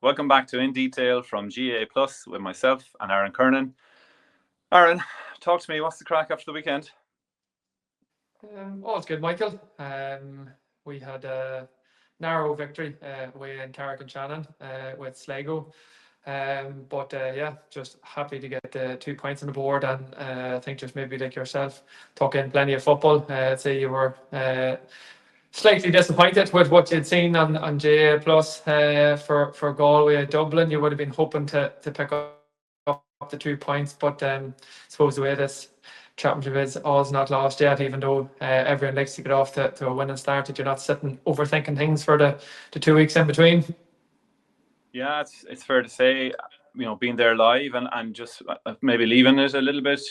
Welcome back to In Detail from GA Plus with myself and Aaron Kernan. Aaron, talk to me. What's the crack after the weekend? All's good, Michael. We had a narrow victory away in Carrick-on-Shannon with Sligo. Just happy to get the 2 points on the board, and I think just maybe like yourself, talking plenty of football. Say you were slightly disappointed with what you'd seen on GA Plus for Galway, Dublin. You would have been hoping to pick up the 2 points, but I suppose the way this championship is, all's not lost yet, even though everyone likes to get off to a winning start, that you're not sitting overthinking things for the 2 weeks in between. Yeah, it's fair to say, being there live and just maybe leaving it a little bit,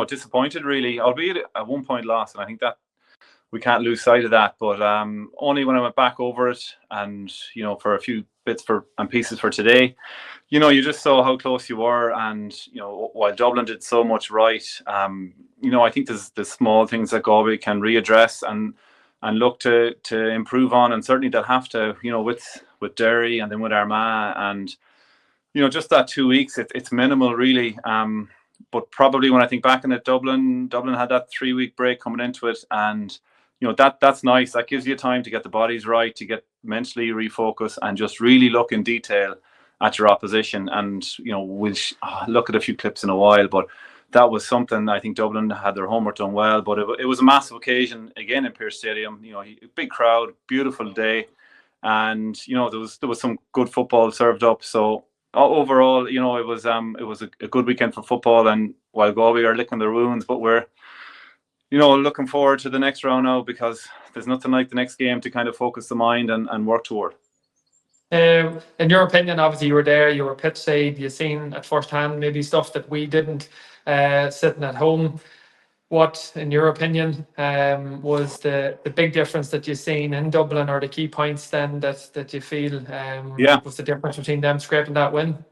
disappointed really, albeit a 1 point loss. And I think that we can't lose sight of that. But only when I went back over it and, for a few bits and pieces for today, you just saw how close you were. And, while Dublin did so much right, I think there's the small things that Galway can readdress and look to improve on. And certainly they'll have to, with Derry and then with Armagh. And, just that 2 weeks, it's minimal really. But probably when I think back in it, Dublin had that 3 week break coming into it. And, that's nice. That gives you time to get the bodies right, to get mentally refocus and just really look in detail at your opposition. And, we'll look at a few clips in a while, but that was something. I think Dublin had their homework done well, but it was a massive occasion again in Pearse Stadium. Big crowd, beautiful day, and there was some good football served up. So overall, it was a good weekend for football. And while Galway are licking their wounds, but we're looking forward to the next round now, because there's nothing like the next game to kind of focus the mind and work toward. In your opinion, obviously you were there, you were pitch side, you seen at first hand maybe stuff that we didn't sitting at home. What, in your opinion, was the big difference that you've seen in Dublin, or the key points then that you feel was the difference between them scraping that win?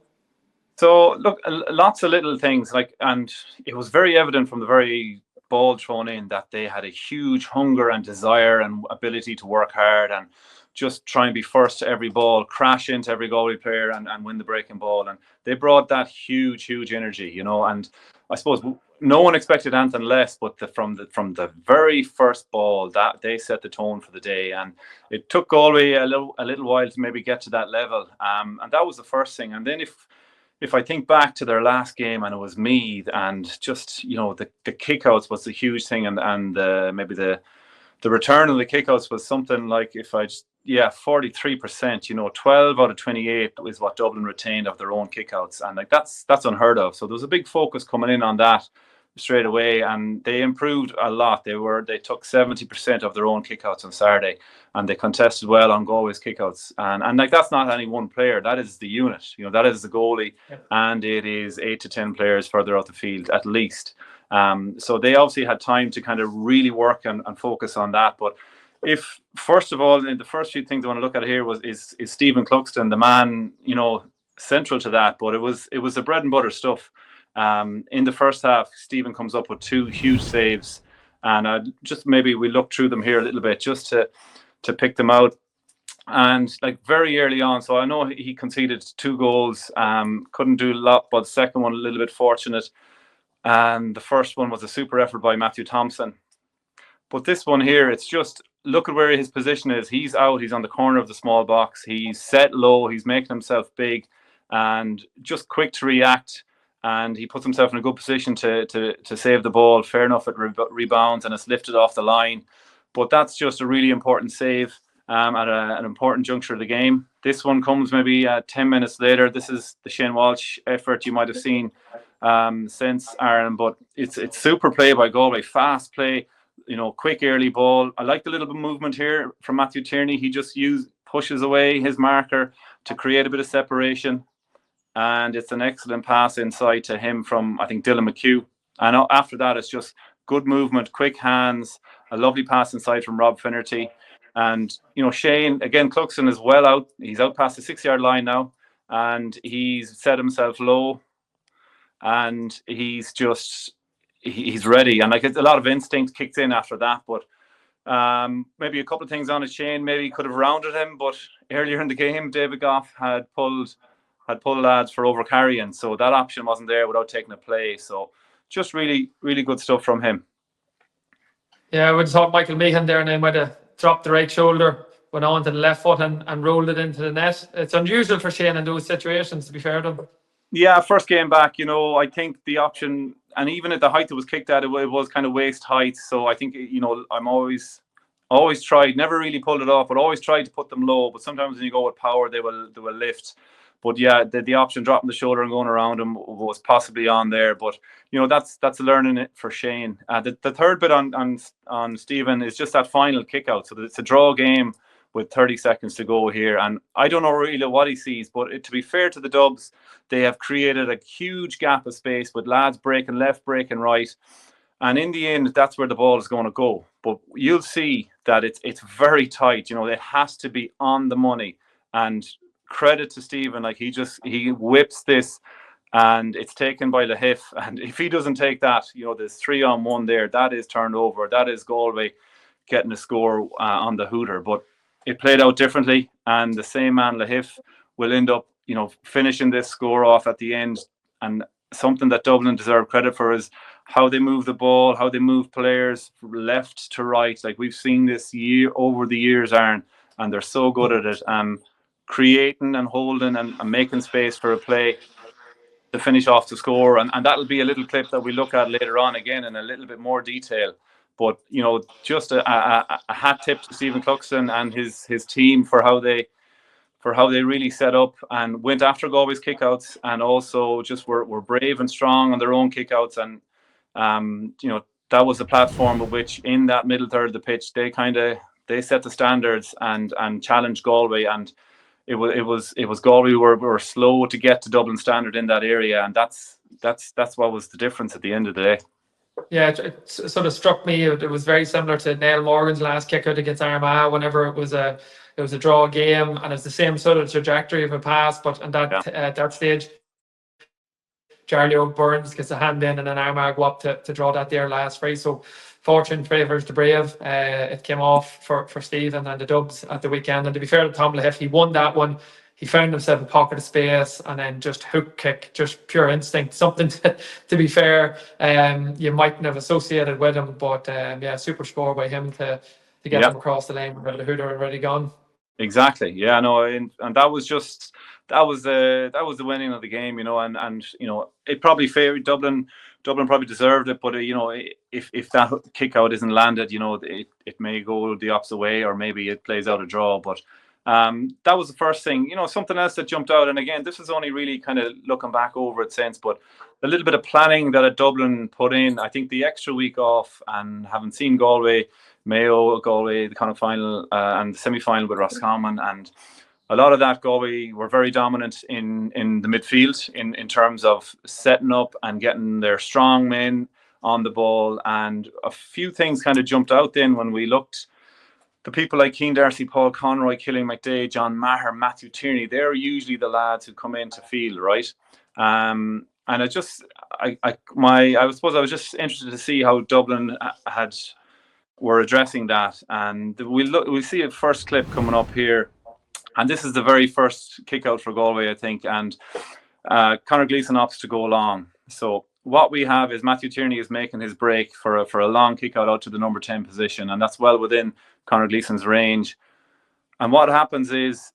So look, lots of little things, and it was very evident from the very ball thrown in that they had a huge hunger and desire and ability to work hard and just try and be first to every ball, crash into every Galway player and win the breaking ball. And they brought that huge energy, and I suppose no one expected anything less, but from the very first ball, that they set the tone for the day. And it took Galway a little while to maybe get to that level. And that was the first thing. And then if I think back to their last game, and it was Meath, and just, the kickouts was the huge thing, and maybe the return of the kickouts was something like, 43%, 12 out of 28 is what Dublin retained of their own kickouts. And that's unheard of. So there was a big focus coming in on that straight away, and they improved a lot. They took 70% of their own kickouts on Saturday, and they contested well on Galway's kickouts. And that's not any one player. That is the unit. That is the goalie, and it is 8 to 10 players further out the field at least. So they obviously had time to kind of really work and focus on that. But if, first of all, the first few things I want to look at here is Stephen Cluxton, the man, central to that. But it was the bread and butter stuff. In the first half, Stephen comes up with 2 huge saves, and just maybe we look through them here a little bit just to pick them out. And very early on, so I know he conceded 2 goals, couldn't do a lot, but the second one a little bit fortunate, and the first one was a super effort by Matthew Thompson. But this one here, it's just, look at where his position is. He's out, he's on the corner of the small box, he's set low, he's making himself big and just quick to react. And he puts himself in a good position to save the ball. Fair enough, it rebounds and it's lifted off the line. But that's just a really important save at an important juncture of the game. This one comes maybe 10 minutes later. This is the Shane Walsh effort you might have seen since, Aaron. But it's super play by Galway, fast play, quick early ball. I like the little bit of movement here from Matthew Tierney. He just pushes away his marker to create a bit of separation. And it's an excellent pass inside to him from, I think, Dylan McHugh. And after that, it's just good movement, quick hands, a lovely pass inside from Rob Finnerty. And, Shane, again, Cluxton is well out. He's out past the 6-yard line now. And he's set himself low. And he's ready. And a lot of instinct kicked in after that. But maybe a couple of things on it. Shane maybe could have rounded him. But earlier in the game, David Goff had pulled had pulled lads for over carrying, so that option wasn't there without taking a play. So just really, really good stuff from him. Yeah, I would have thought Michael Meehan there now might have dropped the right shoulder, went on to the left foot and rolled it into the net. It's unusual for Shane in those situations, to be fair to him. Yeah, first game back, I think the option, and even at the height it was kicked at, it was kind of waist height. So I think, I'm always tried, never really pulled it off, but always tried to put them low. But sometimes when you go with power, they will lift. But yeah, the option dropping the shoulder and going around him was possibly on there. But that's learning it for Shane. The third bit on Stephen is just that final kick out. So it's a draw game with 30 seconds to go here, and I don't know really what he sees. But to be fair to the Dubs, they have created a huge gap of space with lads breaking left, breaking right. And in the end, that's where the ball is going to go. But you'll see that it's very tight. It has to be on the money. And credit to Stephen, like he whips this, and it's taken by Lahif. And if he doesn't take that, there's 3-on-1 there. That is turned over. That is Galway getting a score on the hooter. But it played out differently, and the same man Lahif will end up, finishing this score off at the end. And something that Dublin deserve credit for is how they move the ball, how they move players left to right. Like we've seen this over the years, Aaron, and they're so good at it. Creating and holding and making space for a play to finish off the score. And that'll be a little clip that we look at later on again in a little bit more detail. But, just a hat tip to Stephen Cluxton and his team for how they really set up and went after Galway's kickouts, and also just were brave and strong on their own kickouts. And that was the platform of which in that middle third of the pitch they set the standards and challenged Galway. And it was Galway who were slow to get to Dublin standard in that area, and that's what was the difference at the end of the day. Yeah, it sort of struck me. It was very similar to Niall Morgan's last kick out against Armagh. Whenever it was a draw game, and it's the same sort of trajectory of a pass, but at that stage, Charlie O'Burns gets a hand in, and then Armagh go up to draw that there last free. So fortune favours the brave. It came off for Stephen and the Dubs at the weekend. And to be fair to Tom Lahif, he won that one. He found himself a pocket of space, and then just hook kick, just pure instinct. Something to be fair, you mightn't have associated with him, but super score by him to get them across the lane where the hooter already gone. Exactly. Yeah, no, and that was the winning of the game, and it probably favored Dublin. Dublin probably deserved it, but if that kick out isn't landed, it may go the opposite way, or maybe it plays out a draw. But that was the first thing. Something else that jumped out, and again, this is only really kind of looking back over it since, but a little bit of planning that at Dublin put in. I think the extra week off, and having seen Galway, Mayo, Galway, the kind of final and the semi-final with Roscommon, and a lot of that Galway were very dominant in the midfield in terms of setting up and getting their strong men on the ball. And a few things kind of jumped out then when we looked. The people like Keane Darcy, Paul Conroy, Killing McDay, John Maher, Matthew Tierney, they're usually the lads who come in to field, right? And I suppose I was just interested to see how Dublin were addressing that. And we'll see a first clip coming up here. And this is the very first kick out for Galway, I think. And Conor Gleeson opts to go long. So what we have is Matthew Tierney is making his break for a long kick out to the number 10 position. And that's well within Conor Gleeson's range. And what happens is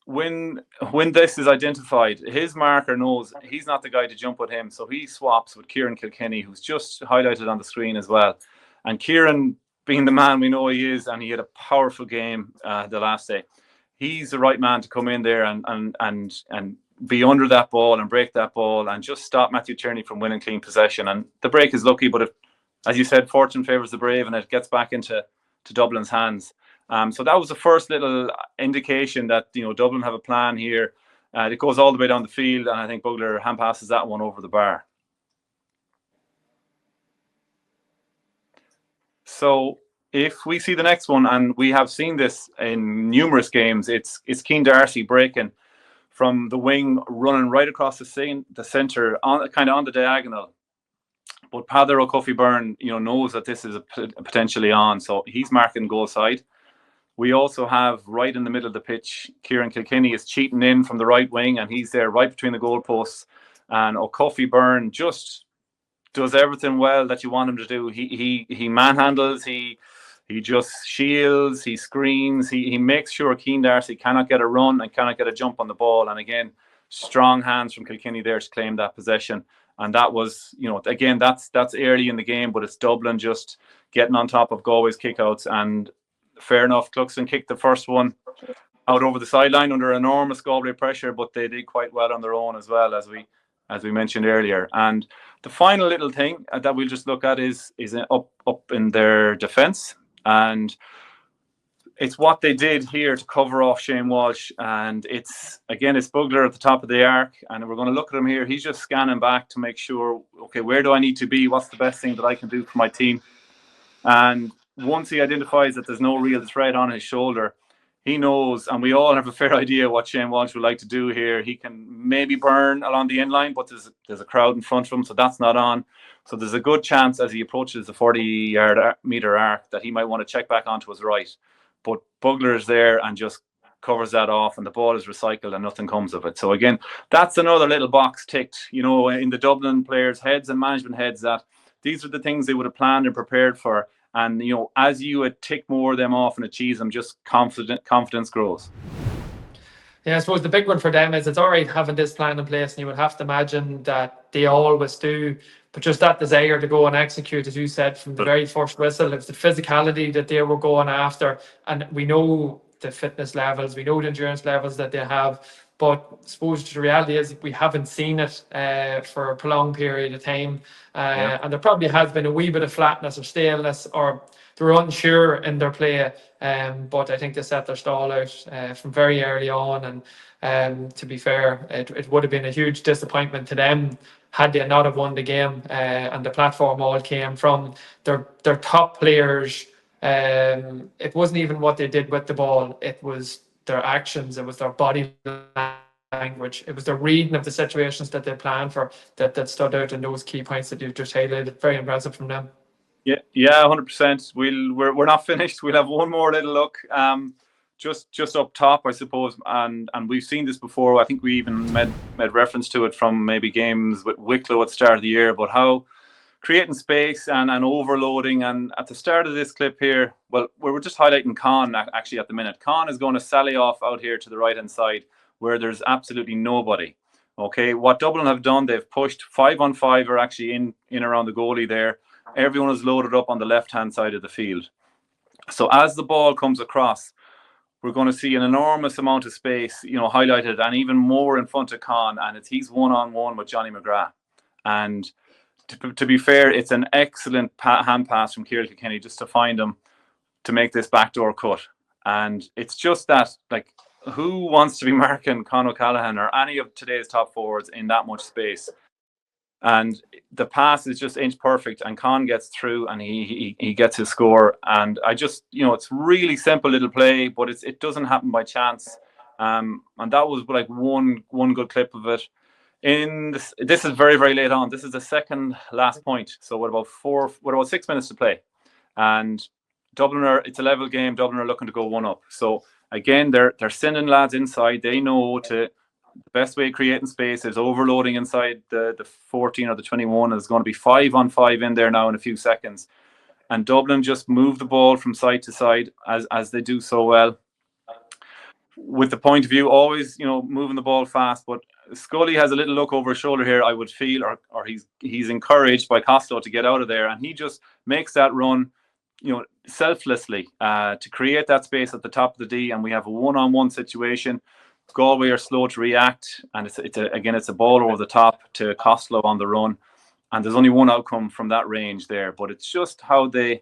when this is identified, his marker knows he's not the guy to jump with him. So he swaps with Kieran Kilkenny, who's just highlighted on the screen as well. And Kieran, being the man we know he is, and he had a powerful game the last day, he's the right man to come in there and be under that ball and break that ball and just stop Matthew Tierney from winning clean possession. And the break is lucky, but as you said, fortune favours the brave, and it gets back into Dublin's hands. So that was the first little indication that Dublin have a plan here. It goes all the way down the field, and I think Bugler hand passes that one over the bar. So if we see the next one, and we have seen this in numerous games, it's Keane Darcy breaking from the wing, running right across the centre, kind of on the diagonal. But Peadar O'Cuffy Byrne, knows that this is potentially on, so he's marking goal side. We also have right in the middle of the pitch, Kieran Kilkenny is cheating in from the right wing, and he's there right between the goalposts. And O'Cuffy Byrne just does everything well that you want him to do. He manhandles, he just shields, he screens, he makes sure Keane Darcy cannot get a run and cannot get a jump on the ball. And again, strong hands from Kilkenny there to claim that possession. And that was, again, that's early in the game, but it's Dublin just getting on top of Galway's kickouts. And fair enough, Cluxton kicked the first one out over the sideline under enormous Galway pressure, but they did quite well on their own as well, as we mentioned earlier. And the final little thing that we'll just look at is up in their defence, and it's what they did here to cover off Shane Walsh. And it's Bugler at the top of the arc, and we're going to look at him here. He's just scanning back to make sure, okay, where do I need to be? What's the best thing that I can do for my team? And once he identifies that there's no real threat on his shoulder, he knows, and we all have a fair idea what Shane Walsh would like to do here. He can maybe burn along the inline, but there's a crowd in front of him, so that's not on. So there's a good chance as he approaches the 40-meter arc that he might want to check back onto his right. But Bugler is there and just covers that off, and the ball is recycled and nothing comes of it. So again, that's another little box ticked, in the Dublin players' heads and management heads, that these are the things they would have planned and prepared for. And, as you would tick more of them off and achieve them, just confidence grows. Yeah, I suppose the big one for them is it's all right having this plan in place, and you would have to imagine that they always do, but just that desire to go and execute, as you said, from the very first whistle, it's the physicality that they were going after. And we know the fitness levels, we know the endurance levels that they have. But I suppose the reality is we haven't seen it for a prolonged period of time. And there probably has been a wee bit of flatness or staleness, or they're unsure in their play. But I think they set their stall out from very early on. And to be fair, it would have been a huge disappointment to them had they not have won the game. And the platform all came from their top players. It wasn't even what they did with the ball. It was their actions, it was their body language, it was the reading of the situations that they planned for that stood out in those key points that you've just highlighted. Very impressive from them. Yeah, 100%. We're not finished. We'll have one more little look, just up top, I suppose, and we've seen this before. I think we even made reference to it from maybe games with Wicklow at the start of the year, but how creating space and overloading. And at the start of this clip here, well, we're just highlighting Con actually at the minute. Con is going to sally off out here to the right-hand side where there's absolutely nobody. Okay, what Dublin have done, they've pushed 5-on-5 are actually in around the goalie there. Everyone is loaded up on the left-hand side of the field. So as the ball comes across, we're going to see an enormous amount of space, highlighted, and even more in front of Con, and he's one-on-one with Johnny McGrath. And to be fair, it's an excellent hand pass from Kieran Kilkenny just to find him to make this backdoor cut. And it's just that, like, who wants to be marking Con O'Callaghan or any of today's top forwards in that much space? And the pass is just inch perfect, and Con gets through and he gets his score. And I just, it's really simple little play, but it doesn't happen by chance. And that was like one good clip of it. This is very, very late on. This is the second last point. So what about 6 minutes to play? And Dublin it's a level game. Dublin are looking to go one up. So again, they're sending lads inside. They know the best way of creating space is overloading inside the 14 or the 21. There's going to be 5-on-5 in there now in a few seconds. And Dublin just move the ball from side to side as they do so well. With the point of view, always, moving the ball fast. But Scully has a little look over his shoulder here, I would feel, or he's encouraged by Costello to get out of there. And he just makes that run, selflessly to create that space at the top of the D. And we have a one-on-one situation. Galway are slow to react. And it's a ball over the top to Costello on the run. And there's only one outcome from that range there. But it's just how they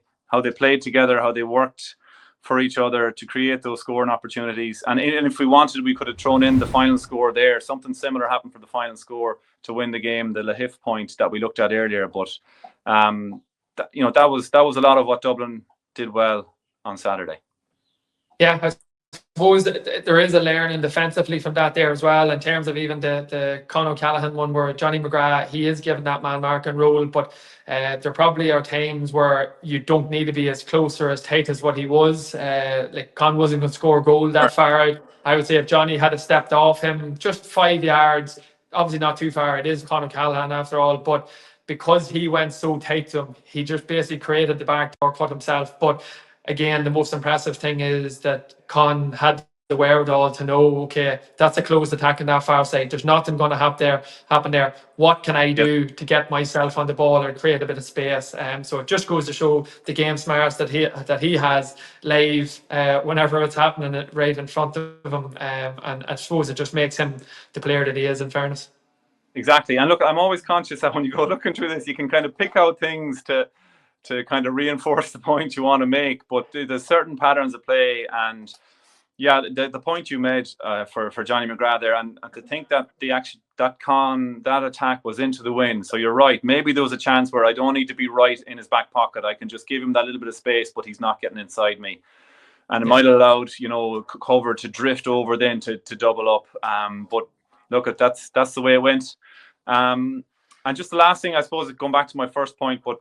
played together, how they worked for each other to create those scoring opportunities. And if we wanted, we could have thrown in the final score there. Something similar happened for the final score to win the game, the Lahif point that we looked at earlier. But that was a lot of what Dublin did well on Saturday. Yeah, I suppose that there is a learning defensively from that there as well, in terms of even the Con O'Callaghan one where Johnny McGrath, he is given that man marking role, but there probably are times where you don't need to be as close or as tight as what he was. Like Con wasn't going to score a goal that far out. I would say if Johnny had stepped off him just 5 yards, obviously not too far, it is Con O'Callaghan after all, but because he went so tight to him, he just basically created the backdoor cut himself. But again, the most impressive thing is that Con had the wherewithal to know, okay, that's a closed attack in that far side. There's nothing going to happen there. What can I do to get myself on the ball or create a bit of space? So it just goes to show the game smarts that he has live whenever it's happening right in front of him. And I suppose it just makes him the player that he is, in fairness. Exactly. And look, I'm always conscious that when you go looking through this, you can kind of pick out things to kind of reinforce the point you want to make. But there's certain patterns of play, and yeah, the point you made for Johnny McGrath there, and to think that that attack was into the wind. So you're right. Maybe there was a chance where I don't need to be right in his back pocket. I can just give him that little bit of space, but he's not getting inside me. And it might have allowed, cover to drift over then to double up. But look, that's the way it went. And just the last thing, I suppose, going back to my first point, but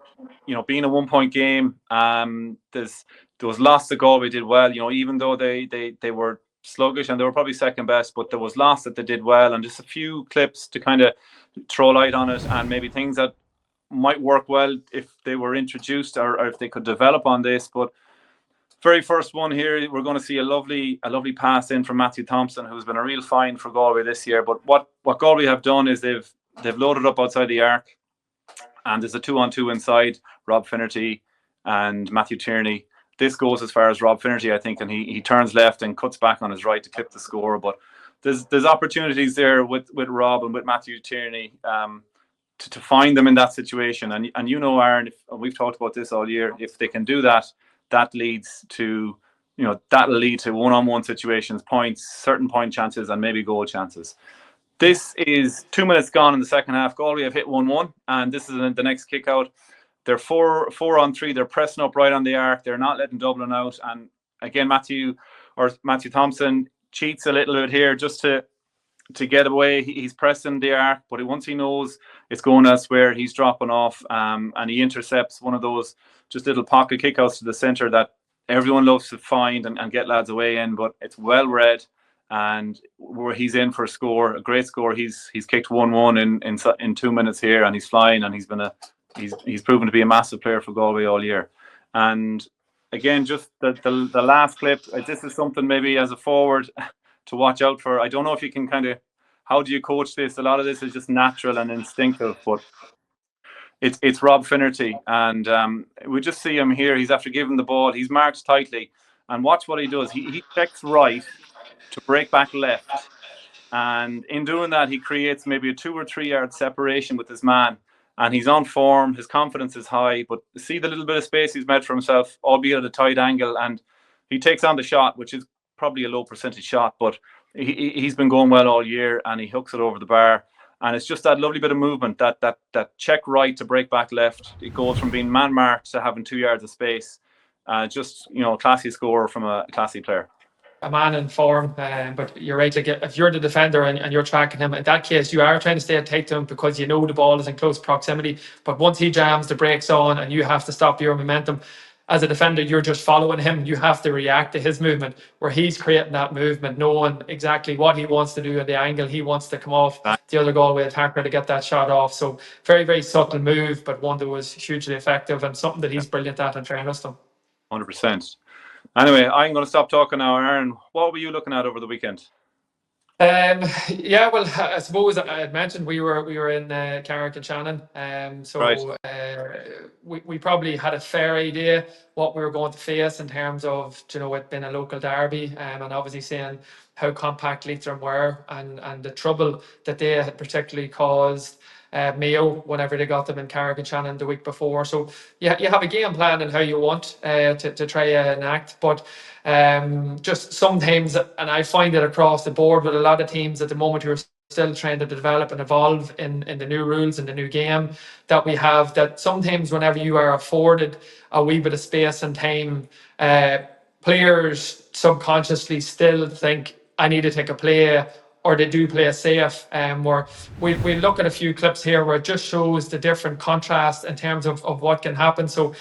being a 1 point game, there was lots that Galway did well. Even though they were sluggish and they were probably second best, but there was lots that they did well, and just a few clips to kind of throw light on it, and maybe things that might work well if they were introduced or if they could develop on this. But very first one here, we're going to see a lovely pass in from Matthew Thompson, who's been a real find for Galway this year. But what Galway have done is they've loaded up outside the arc, and there's a 2-on-2 inside, Rob Finnerty and Matthew Tierney. This goes as far as Rob Finnerty, I think, and he turns left and cuts back on his right to clip the score. But there's opportunities there with Rob and with Matthew Tierney to find them in that situation. And Aaron, we've talked about this all year, if they can do that, that leads to, that'll lead to one-on-one situations, points, certain point chances, and maybe goal chances. This is 2 minutes gone in the second half. Galway have hit 1-1, and this is the next kick out. They're 4-on-3. They're pressing up right on the arc. They're not letting Dublin out. And again, Matthew Thompson cheats a little bit here just to get away. He's pressing the arc, but once he knows it's going elsewhere, he's dropping off, and he intercepts one of those just little pocket kickouts to the centre that everyone loves to find and get lads away in. But it's well read, and where he's in for a great score. He's kicked 1-1 in 2 minutes here, and he's flying, and he's proven to be a massive player for Galway all year. And again, just the last clip, this is something maybe as a forward to watch out for. I don't know if you can how do you coach this? A lot of this is just natural and instinctive, but it's Rob Finnerty, and we just see him here. He's after giving the ball. He's marked tightly, and watch what he does. He checks right to break back left, and in doing that, he creates maybe a 2 or 3 yard separation with his man, and he's on form. His confidence is high, but see the little bit of space he's made for himself, albeit at a tight angle, and he takes on the shot, which is probably a low percentage shot, but he's been going well all year, and he hooks it over the bar. And it's just that lovely bit of movement, that check right to break back left. It goes from being man marked to having 2 yards of space. Just classy score from a classy player. A man in form, but you're right. Like if you're the defender and you're tracking him, in that case, you are trying to stay tight to him because the ball is in close proximity. But once he jams, the brakes on, and you have to stop your momentum. As a defender, you're just following him. You have to react to his movement, where he's creating that movement, knowing exactly what he wants to do and the angle he wants to come off the other Galway attacker to get that shot off. So very, very subtle move, but one that was hugely effective and something that he's brilliant at in fairness to him. 100%. Anyway, I'm going to stop talking now. Aaron, what were you looking at over the weekend? Yeah, well, I suppose I had mentioned we were in Carrick and Shannon, so right. We probably had a fair idea what we were going to face in terms of it being a local derby, and obviously seeing how compact Leitrim were and the trouble that they had particularly caused Mayo whenever they got them in Carrick and Shannon the week before. So you have a game plan and how you want to try and act, but just sometimes, and I find it across the board with a lot of teams at the moment who are still trying to develop and evolve in the new rules and the new game that we have, that sometimes whenever you are afforded a wee bit of space and time, players subconsciously still think, I need to take a play, or they do play it safe. Where we look at a few clips here where it just shows the different contrast in terms of what can happen. So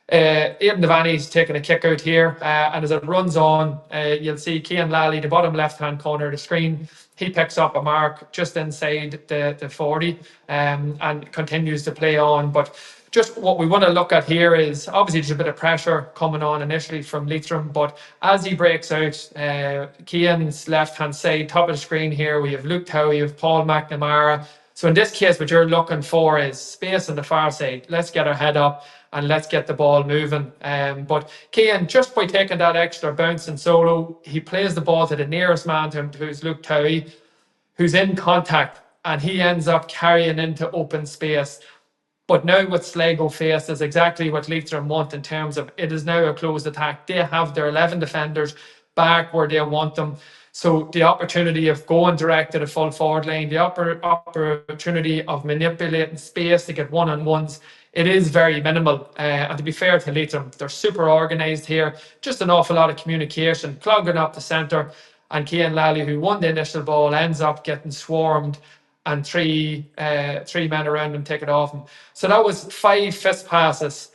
Aidan Devaney's taking a kick out here, and as it runs on, you'll see Cian Lally, the bottom left-hand corner of the screen. He picks up a mark just inside the 40 and continues to play on. But just what we want to look at here is, obviously there's a bit of pressure coming on initially from Leitrim, but as he breaks out, Cian's left-hand side, top of the screen here, we have Luke Towie, we have Paul McNamara. So in this case, what you're looking for is space on the far side. Let's get our head up and let's get the ball moving. But Cian, just by taking that extra bounce and solo, he plays the ball to the nearest man to him, who's Luke Towie, who's in contact, and he ends up carrying into open space. But now what Sligo face is exactly what Leitrim want in terms of it is now a closed attack. They have their 11 defenders back where they want them. So the opportunity of going direct to the full forward line, the opportunity of manipulating space to get one-on-ones, it is very minimal. And to be fair to Leitrim, they're super organised here. Just an awful lot of communication, clogging up the centre. And Cian Lally, who won the initial ball, ends up getting swarmed, and three men around him take it off him. So that was 5 fist passes,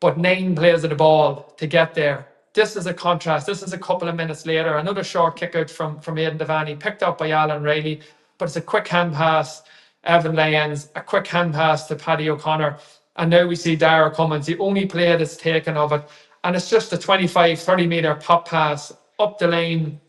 but 9 plays of the ball to get there. This is a contrast. This is a couple of minutes later. Another short kick out from Aidan Devaney, picked up by Alan Riley, but it's a quick hand pass. Evan Lyons, a quick hand pass to Paddy O'Connor. And now we see Dara Cummins, the only play that's taken of it. And it's just a 25, 30 metre pop pass up the lane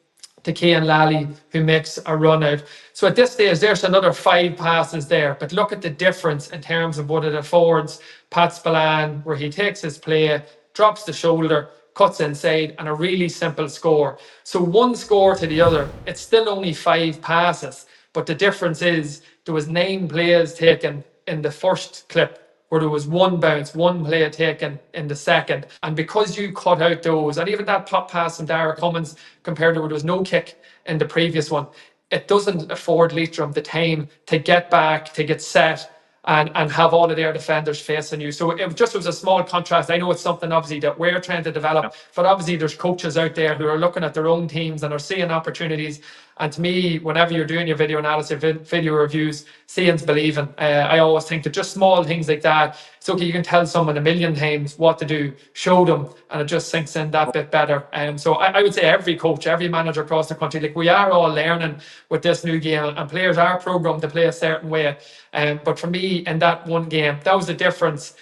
to Cian Lally, who makes a run out. So at this stage, there's another 5 passes there. But look at the difference in terms of what it affords Pat Spillane, where he takes his play, drops the shoulder, cuts inside, and a really simple score. So one score to the other, it's still only 5 passes. But the difference is there was 9 plays taken in the first clip, where there was 1 bounce, 1 play taken in the second. And because you cut out those, and even that pop pass from Dara Cummins compared to where there was no kick in the previous one, it doesn't afford Leitrim the time to get back, to get set, and have all of their defenders facing you. So it just was a small contrast. I know it's something obviously that we're trying to develop, but obviously there's coaches out there who are looking at their own teams and are seeing opportunities. And to me, whenever you're doing your video analysis, video reviews, seeing's believing. I always think that just small things like that, it's okay, you can tell someone a million times what to do, show them, and it just sinks in that bit better. So I would say every coach, every manager across the country, like we are all learning with this new game, and players are programmed to play a certain way. But for me, in that one game, that was the difference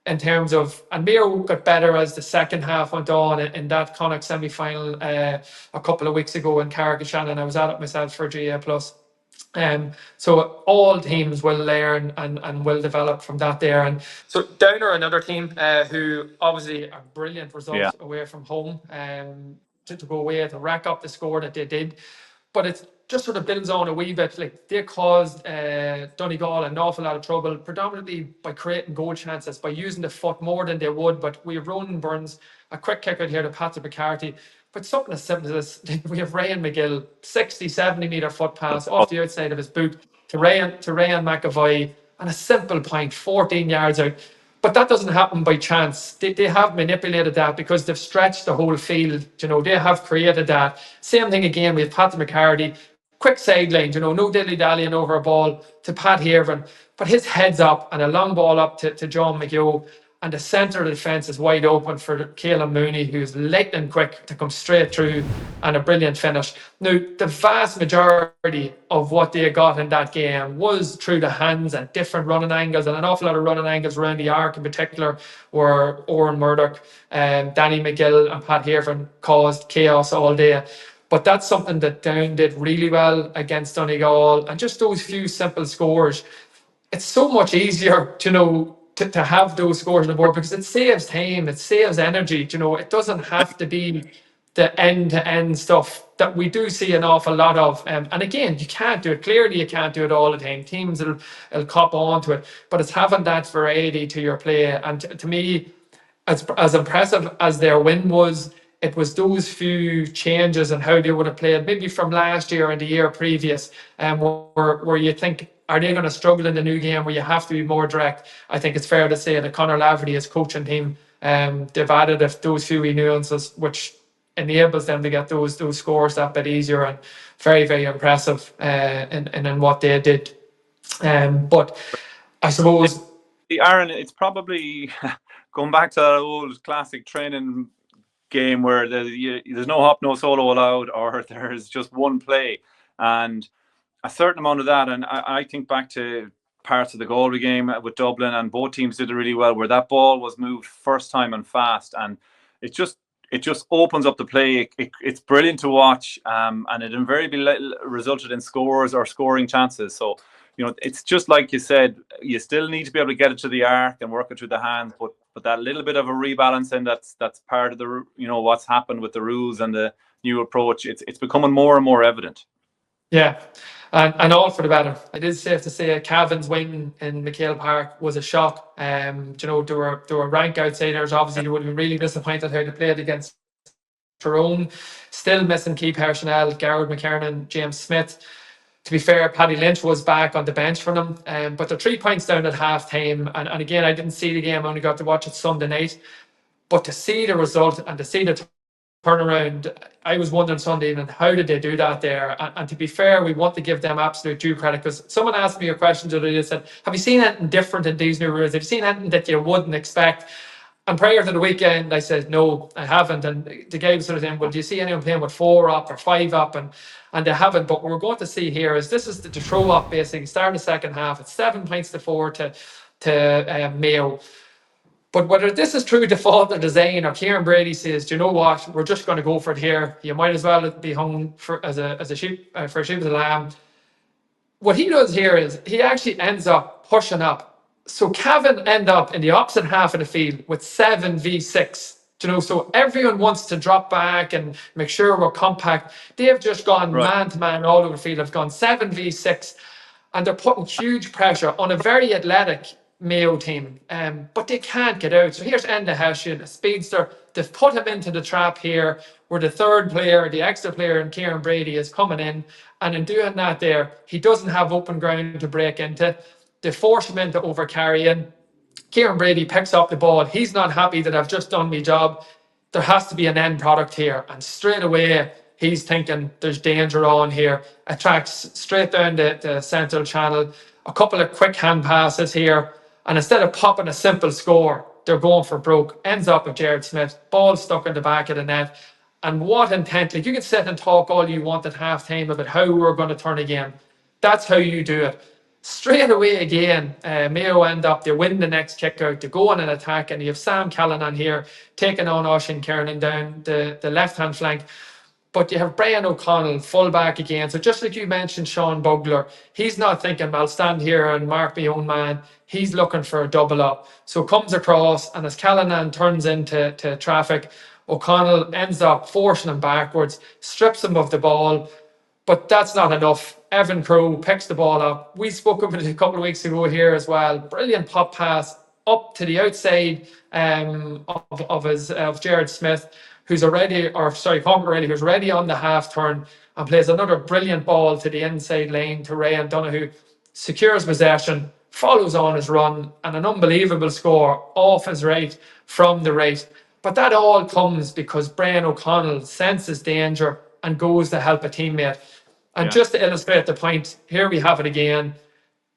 in terms of, and Mayo got better as the second half went on in that Connacht semi-final a couple of weeks ago in Carrick-on-Shannon. I was at it myself for GA+. So all teams will learn and will develop from that there. And so Down are another team who obviously are brilliant results away from home, to go away to rack up the score that they did. But it's just sort of builds on a wee bit. Like they caused Donegal an awful lot of trouble, predominantly by creating goal chances, by using the foot more than they would. But we have Ronan Burns, a quick kick out here to Patrick McCarthy. But something as simple as this, we have Ryan McGill, 60, 70 metre foot pass off the outside of his boot to Ryan McAvoy, and a simple point, 14 yards out. But that doesn't happen by chance. They have manipulated that because they've stretched the whole field. You know, they have created that. Same thing again with Patrick McCarty. Quick sideline, you know, no dilly-dallying over a ball to Pat Haven. But his head's up and a long ball up to John McGill. And the centre of the defence is wide open for Caelan Mooney, who's lightning quick to come straight through, and a brilliant finish. Now, the vast majority of what they got in that game was through the hands and different running angles, and an awful lot of running angles around the arc in particular, where Oran Murdoch, Danny McGill and Pat Haven caused chaos all day. But that's something that Down did really well against Donegal, and just those few simple scores. It's so much easier to have those scores on the board because it saves time, it saves energy. You know, it doesn't have to be the end-to-end stuff that we do see an awful lot of. And again, you can't do it. Clearly, you can't do it all the time. Teams will cop on to it, but it's having that variety to your play. And to me, as impressive as their win was, it was those few changes in how they would have played, maybe from last year and the year previous, where you think, are they going to struggle in the new game where you have to be more direct? I think it's fair to say that Conor Laverty, his coaching team, they've added those few nuances, which enables them to get those scores that bit easier, and very, very impressive in what they did. But I suppose, Aaron, it's probably going back to that old classic training game where there's no hop, no solo allowed, or there's just one play, and a certain amount of that. And I think back to parts of the Galway game with Dublin, and both teams did it really well, where that ball was moved first time and fast, and it just opens up the play. It's brilliant to watch, and it invariably resulted in scores or scoring chances. So, it's just like you said, you still need to be able to get it to the arc and work it through the hands, but that little bit of a rebalancing, that's part of the, what's happened with the rules and the new approach. It's becoming more and more evident. yeah, and all for the better. It is safe to say Cavan's win in McHale Park was a shock. There were rank outsiders. Obviously, they would have been really disappointed how they played against Tyrone. Still missing key personnel: Garrett McKernan, James Smith. To be fair, Paddy Lynch was back on the bench for them, but they're 3 points down at half time. And again, I didn't see the game, I only got to watch it Sunday night. But to see the result and to see the turnaround, I was wondering Sunday evening, how did they do that there? And to be fair, we want to give them absolute due credit, because someone asked me a question today. They said, have you seen anything different in these new rules? Have you seen anything that you wouldn't expect? And prior to the weekend, I said, no, I haven't. And the guy was sort of saying, well, do you see anyone playing with 4 up or 5 up? And they haven't. But what we're going to see here is this is the throw up, basically, starting the second half. It's 7 points to 4 to Mayo. But whether this is through default or design, or Kieran Brady says, do you know what, we're just going to go for it here. You might as well be hung for a sheep as a lamb. What he does here is he actually ends up pushing up. So Cavan end up in the opposite half of the field with 7v6. So everyone wants to drop back and make sure we're compact. They have just gone man to man all over the field. Have gone 7v6, and they're putting huge pressure on a very athletic Mayo team. But they can't get out. So here's Enda Hessian, a speedster. They've put him into the trap here, where the third player, the extra player, and Kieran Brady is coming in. And in doing that there, he doesn't have open ground to break into. They force him into overcarrying. Kieran Brady picks up the ball. He's not happy that I've just done my job. There has to be an end product here. And straight away, he's thinking there's danger on here. Attracts straight down the central channel. A couple of quick hand passes here. And instead of popping a simple score, they're going for broke. Ends up with Jared Smith. Ball stuck in the back of the net. And what intent. Like, you can sit and talk all you want at halftime about how we're going to turn a game. That's how you do it. Straight away again, Mayo end up, they win the next kick out, they go on an attack, and you have Sam Callanan here taking on Oisín Kiernan down the left-hand flank. But you have Brian O'Connell, full-back again. So just like you mentioned, Sean Bugler, he's not thinking, I'll stand here and mark my own man. He's looking for a double up. So comes across, and as Callanan turns into traffic, O'Connell ends up forcing him backwards, strips him of the ball. But that's not enough. Evan Crowe picks the ball up. We spoke about it a couple of weeks ago here as well. Brilliant pop pass up to the outside of Jared Smith, who's already on the half turn, and plays another brilliant ball to the inside lane to Ray and Donoghue. Secures possession, follows on his run, and an unbelievable score off his right from the right. But that all comes because Brian O'Connell senses danger and goes to help a teammate. And just to illustrate the point, here we have it again.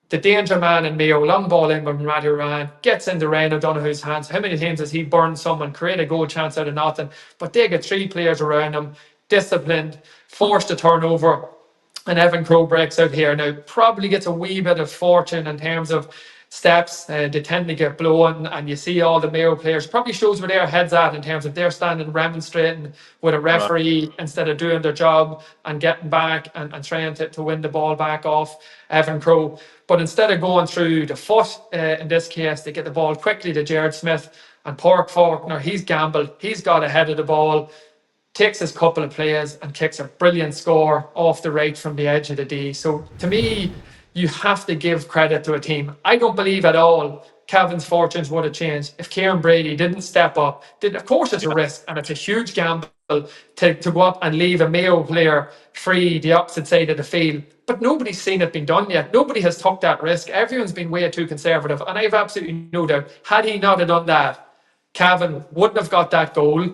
The danger man in Mayo, long ball in by Matthew Ryan, gets into Ryan O'Donoghue's hands. How many times has he burned someone, create a goal chance out of nothing? But they get 3 players around him, disciplined, forced to turnover, and Evan Crowe breaks out here. Now, probably gets a wee bit of fortune in terms of steps. They tend to get blown, and you see all the Mayo players. Probably shows where their head's at in terms of they're standing remonstrating with a referee instead of doing their job and getting back and trying to win the ball back off Evan Crowe. But instead of going through the foot, in this case, they get the ball quickly to Jared Smith, and Pork Faulkner, he's gambled. He's got ahead of the ball, takes his couple of plays and kicks a brilliant score off the right from the edge of the D. So to me, you have to give credit to a team. I don't believe at all Cavan's fortunes would have changed if Kieran Brady didn't step up. Of course, it's a risk, and it's a huge gamble to go up and leave a Mayo player free the opposite side of the field. But nobody's seen it being done yet. Nobody has took that risk. Everyone's been way too conservative. And I have absolutely no doubt, had he not have done that, Cavan wouldn't have got that goal.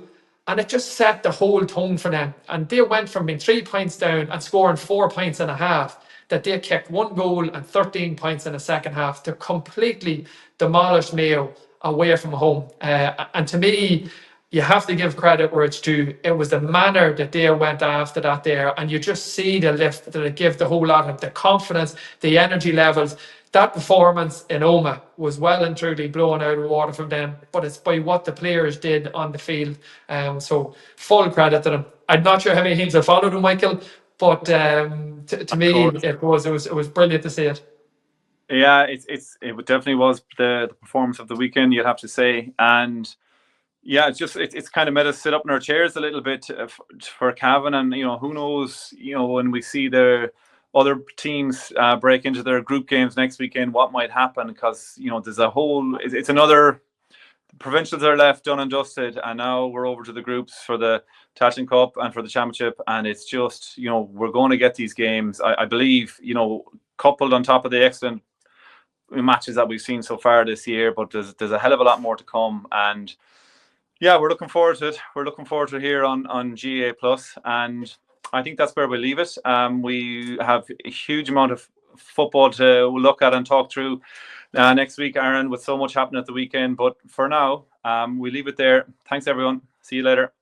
And it just set the whole tone for them. And they went from being 3 points down and scoring 4 points and a half, that they kicked 1 goal and 13 points in the second half to completely demolish Mayo away from home. And to me, you have to give credit where it's due. It was the manner that they went after that there, and you just see the lift that it gave the whole lot of the confidence, the energy levels. That performance in Oma was well and truly blown out of the water from them, but it's by what the players did on the field. So full credit to them. I'm not sure how many teams have followed them, Michael, but to me, it was brilliant to see it. Yeah, it definitely was the performance of the weekend, you'd have to say. And yeah, it's kind of made us sit up in our chairs a little bit for Cavan. And who knows, when we see the other teams break into their group games next weekend, what might happen, because there's a whole, it's another, provincials are left done and dusted, and now we're over to the groups for the Tailteann Cup and for the championship. And it's just, we're going to get these games, I believe, coupled on top of the excellent matches that we've seen so far this year, but there's a hell of a lot more to come. And yeah, we're looking forward to it. We're looking forward to it here on GA Plus, and I think that's where we leave it. We have a huge amount of football to look at and talk through next week, Aaron, with so much happening at the weekend. But for now, we leave it there. Thanks, everyone. See you later.